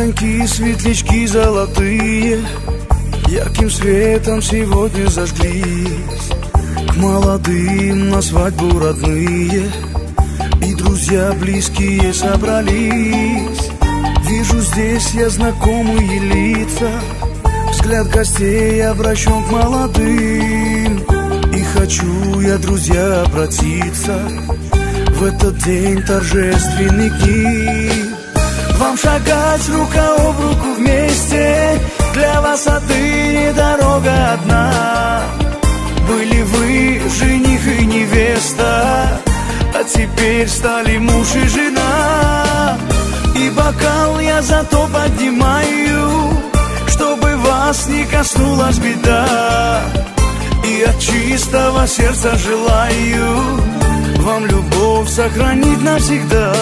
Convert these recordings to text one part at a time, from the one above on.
Огоньки, светлячки золотые ярким светом сегодня зажглись. К молодым на свадьбу родные и друзья близкие собрались. Вижу здесь я знакомые лица, взгляд гостей обращен к молодым. И хочу я, друзья, обратиться в этот день торжественный к ним. Вам шагать рука об руку вместе, для вас отныне дорога одна. Были вы жених и невеста, а теперь стали муж и жена. И бокал я зато поднимаю, чтобы вас не коснулась беда. И от чистого сердца желаю вам любовь сохранить навсегда.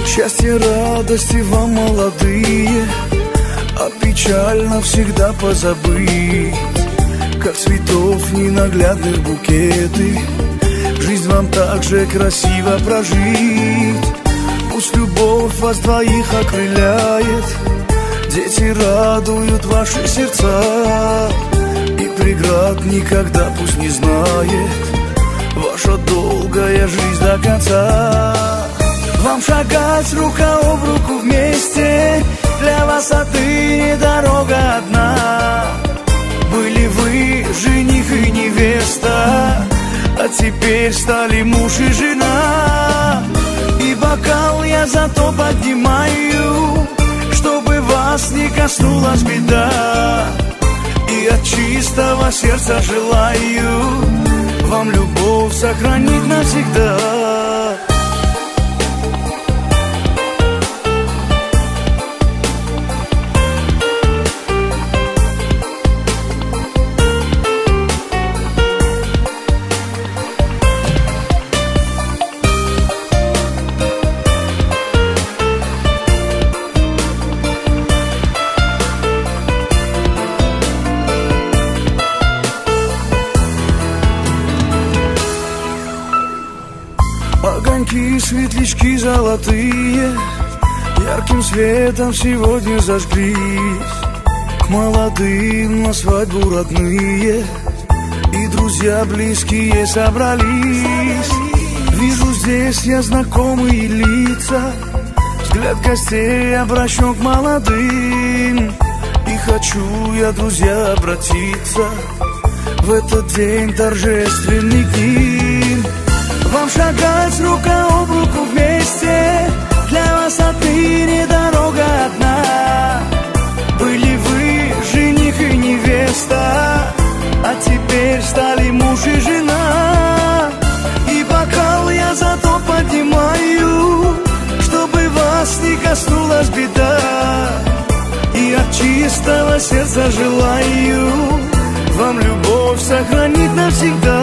Счастье, радости вам, молодые, а печаль навсегда позабыть. Как цветов ненаглядных букеты, жизнь вам так же красиво прожить. Пусть любовь вас двоих окрыляет, дети радуют ваши сердца. И преград никогда пусть не знает ваша долгая жизнь до конца. Вам шагать рука об руку вместе, для вас отныне дорога одна. Были вы жених и невеста, а теперь стали муж и жена. И бокал я зато поднимаю, чтобы вас не коснулась беда. И от чистого сердца желаю вам любовь сохранить навсегда. Огоньки, светлячки золотые ярким светом сегодня зажглись. К молодым на свадьбу родные и друзья близкие собрались. Вижу здесь я знакомые лица, взгляд гостей обращен к молодым. И хочу я, друзья, обратиться в этот день торжественный к ним. Вам шагать рука об руку вместе, для вас отныне дорога одна. Были вы жених и невеста, а теперь стали муж и жена. И бокал я зато поднимаю, чтобы вас не коснулась беда. И от чистого сердца желаю вам любовь сохранить навсегда.